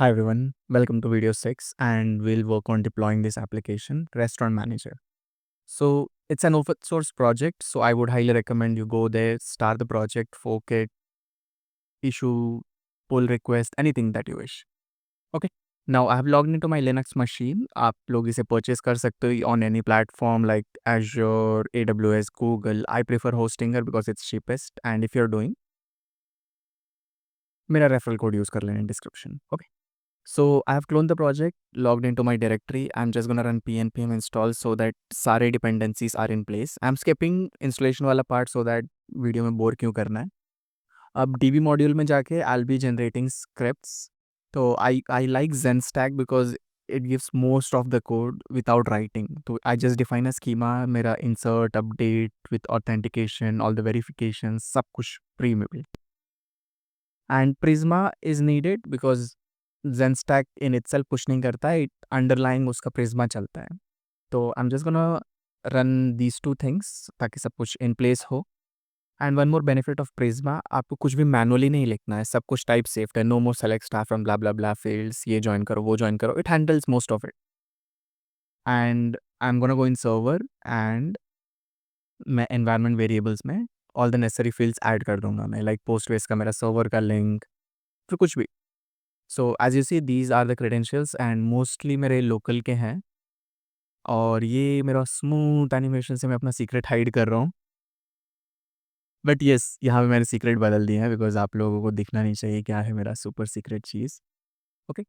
Hi everyone, welcome to video 6 and we'll work on deploying this application, Restaurant Manager. So it's an open source project, so I would highly recommend you go there, start the project, fork it, issue, pull request, anything that you wish. Okay. Now I have logged into my Linux machine. आप लोग इसे purchase कर सकते हो on any platform like Azure, AWS, Google. I prefer Hostinger because it's cheapest. And if you're doing, मेरा referral code use कर लेना description. Okay. So I have cloned the project, logged into my directory. I'm just gonna run pnpm install so that सारे dependencies are in place. I'm skipping installation वाला part so that video में bore क्यों करना है. अब db module में जाके I'll be generating scripts. तो I like Zenstack because it gives most of the code without writing. तो I just define a schema, मेरा insert, update with authentication, all the verifications, सब कुछ pre में built. And Prisma is needed because Zenstack in itself push नहीं करता है, underlying उसका Prisma चलता है. तो I'm just gonna run these two things ताकि सब कुछ in place हो. And one more benefit of Prisma, आपको कुछ भी manually नहीं लिखना है, सब कुछ type saved है. No more select star from blah blah blah fields, ये join करो, वो join करो. It handles most of it. And I'm gonna go in server and मैं environment variables में all the necessary fields add कर दूंगा मैं, like Postgres का मेरा server का link, फिर कुछ भी. So as you see these are the credentials and mostly मेरे लोकल के हैं और ये मेरा स्मूथ एनिमेशन से मैं अपना सीक्रेट हाइड कर रहा हूँ. बट येस, यहाँ पे मैंने सीक्रेट बदल दिया है बिकॉज आप लोगों को दिखना नहीं चाहिए क्या है मेरा सुपर सीक्रेट चीज़. ओके.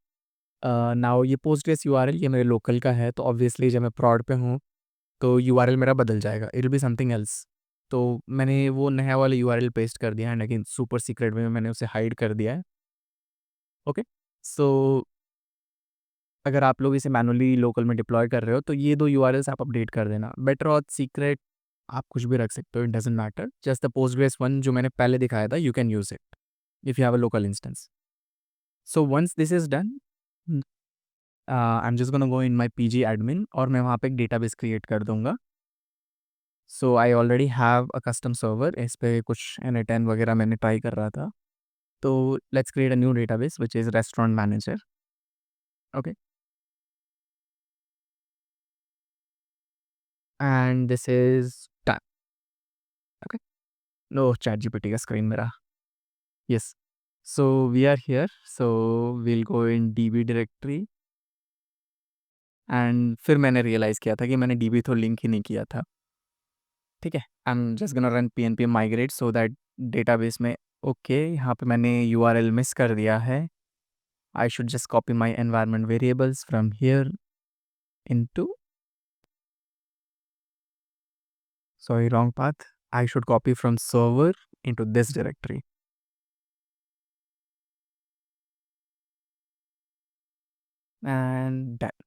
नाउ ये पोस्टग्रेस यूआरएल ये मेरे लोकल का है, तो ऑब्वियसली जब मैं प्रॉड पे हूँ तो यूआरएल मेरा बदल जाएगा, it will be something else. तो मैंने वो नया वाला यूआरएल पेस्ट कर दिया है, लेकिन सुपर सीक्रेट में मैंने उसे हाइड कर दिया है. ओके. सो अगर आप लोग इसे मैनुअली लोकल में डिप्लॉय कर रहे हो तो ये दो यूआरएल्स आप अपडेट कर देना. बेटर ऑथ सीक्रेट आप कुछ भी रख सकते हो, it doesn't matter. Just the Postgres one जो मैंने पहले दिखाया था, you can use it if you have a local instance. So once this is done, I am just gonna go in my PG admin और मैं वहाँ पे एक डेटाबेस क्रिएट कर दूंगा. So I already have a custom server, इस पे कुछ N10 वगैरह मैंने ट्राई कर रहा था. तो let's create a new database which is restaurant manager. Okay. And this is done. Okay. No ChatGPT का स्क्रीन मेरा. Yes. So we are here. So we'll go in DB directory. And फिर मैंने realise किया था कि मैंने DB तो link ही नहीं किया था. ठीक है. आई am just gonna run pnpm migrate so that database में ओके यहाँ पे मैंने URL मिस कर दिया है. I should just copy my environment variables from here into, sorry wrong path. I should copy from server into this directory. And done.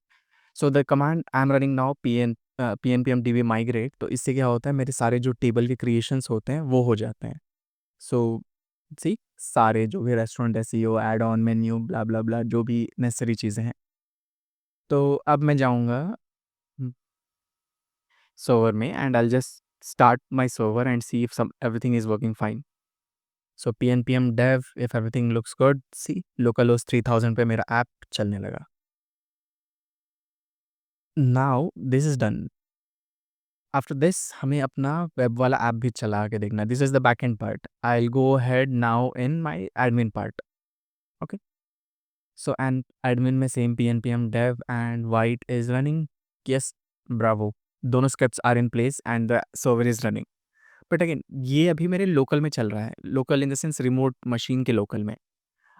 So the command I am running now pnpm db migrate. तो इससे क्या होता है, मेरे सारे जो table के creations होते हैं वो हो जाते हैं. सो सी सारे जो भी restaurant SEO add on menu blah blah blah जो भी नेसेसरी चीज़ें हैं. तो अब मैं जाऊँगा सर्वर में and I just start my server and see if some everything is working fine. So pnpm dev if everything looks good, see localhost 3000 पे मेरा ऐप चलने लगा. Now this is done. After this हमें अपना web वाला app भी चला के देखना. This is the back end part. I will go head now in my admin part. Okay. So and admin में same pnpm dev and Vite is running. Yes, bravo, दोनों scripts are in place and the server is running. But again ये अभी मेरे local में चल रहा है, local in the sense remote machine के लोकल में.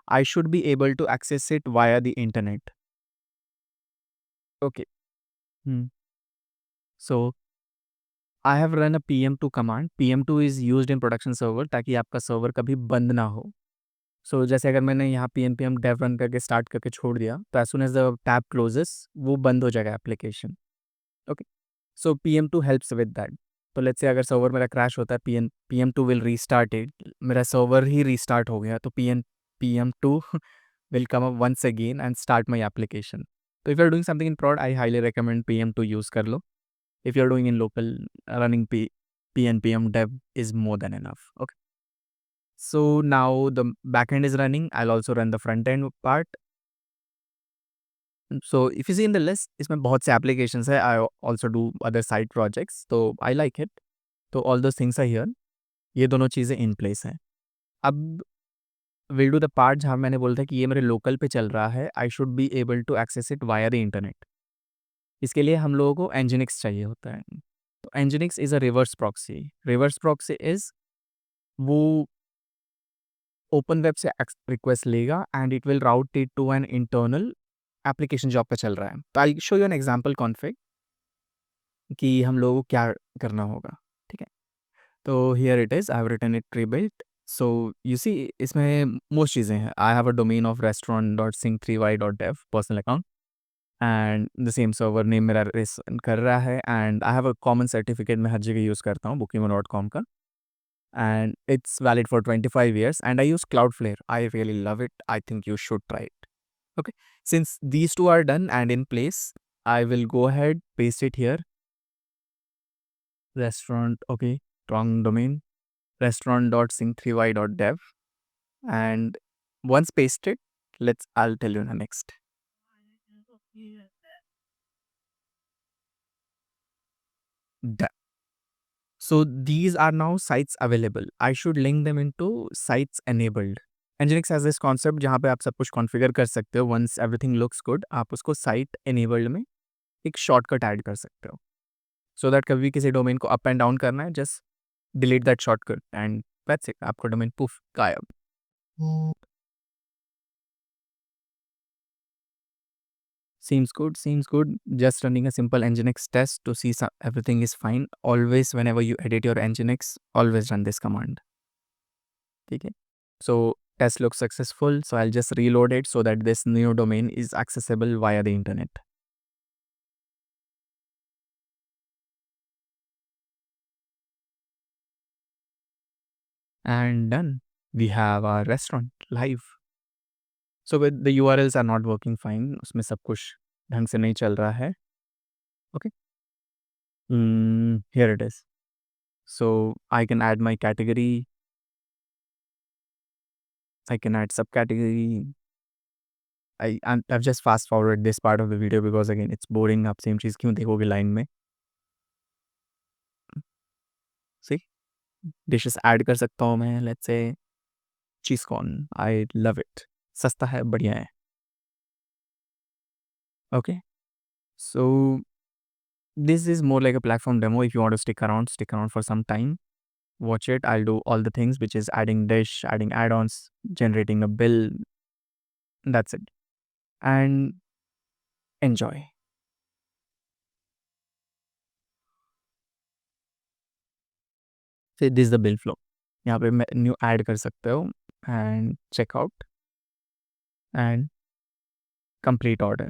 I should be able to access it via the internet. Okay. So I have run a pm2 command. pm2 is used in production server ताकि आपका server कभी बंद ना हो. सो जैसे अगर मैंने यहाँ pnpm dev रन करके स्टार्ट करके छोड़ दिया तो as soon as the tab closes वो बंद हो जाएगा application. Okay. So pm2 helps with that. तो लेट्स से अगर सर्वर मेरा क्रैश होता है, pm2 विल रीस्टार्ट इट. मेरा सर्वर ही रीस्टार्ट हो गया तो pm2 will come up once again and start my application. तो if you are doing something in prod, I highly recommend pm2 use कर लो. If you're doing in local, running pnpm dev is more than enough. Okay. So now the backend is running. I'll also run the front end part. So if you see in the list, इसमें बहुत से applications है. I also do other side projects, तो I like it. तो all those things are here. ये दोनों चीज़ें in place हैं. अब we'll do the part जहाँ मैंने बोला था कि ये मेरे लोकल पे चल रहा है. I should be able to access it via the internet. इसके लिए हम लोगों को Nginx चाहिए होता है. तो Nginx is a reverse proxy. Reverse proxy is वो ओपन वेब से रिक्वेस्ट लेगा and it will route it to an internal application जो आपका चल रहा है. तो I show you an example config कि हम लोगों को क्या करना होगा. ठीक है, तो here it is, I have written it pre built. So you see इसमें मोस्ट चीज़ें हैं. I have a domain of restaurant.sing3y.dev personal account and the same server name मेरा कर रहा है and I have a common certificate मैं हर जगह यूज़ करता हूँ bookimo.com का. And it's valid for 25 years and I use Cloudflare. I really love it. I think you should try it. Okay, since these two are done and in place, I will go ahead, paste it here. Restaurant, okay, wrong domain. Restaurant.sing3y.dev. And once pasted, I'll tell you in the next. Done. So these are now sites available. I should link them into sites enabled. Nginx has this concept जहाँ पे आप सब कुछ configure कर सकते हो. Once everything looks good, आप उसको साइट enabled में एक शॉर्टकट ऐड कर सकते हो. सो दैट कभी किसी डोमेन को अप एंड डाउन करना है, just delete that shortcut and that's it. आपका डोमेन पुफ गायब. Seems good, seems good. Just running a simple Nginx test to see everything is fine. Always, whenever you edit your Nginx, always run this command. Okay. So test looks successful. So I'll just reload it so that this new domain is accessible via the internet. And done. We have our restaurant live. So with the URLs are not working fine. उसमें सब कुछ ढंग से नहीं चल रहा है. Okay. Here it is. So I can add my category. I can add subcategory. I've just fast forward this part of the video because again it's boring. आप सेम चीज़ क्यों देखोगे लाइन में. See, डिशेस ऐड कर सकता हूँ मैं. Let's say cheese corn. I love it. सस्ता है, बढ़िया है. Okay, so this is more like a platform demo. If you want to stick around for some time. Watch it. I'll do all the things, which is adding dish, adding add-ons, generating a bill. That's it. And enjoy. So this is the bill flow. यहाँ पे new add कर सकते हो and checkout and complete order.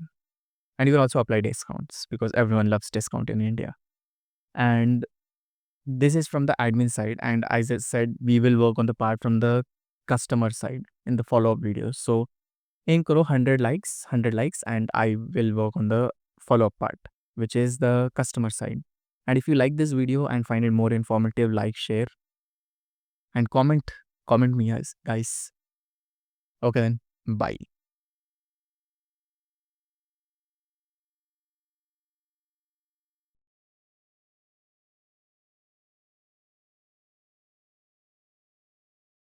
And you can also apply discounts because everyone loves discount in India. And this is from the admin side, and as I said, we will work on the part from the customer side in the follow-up videos. So aim karo 100 likes, and I will work on the follow-up part, which is the customer side. And if you like this video and find it more informative, like, share, and comment me, guys. Okay then, bye.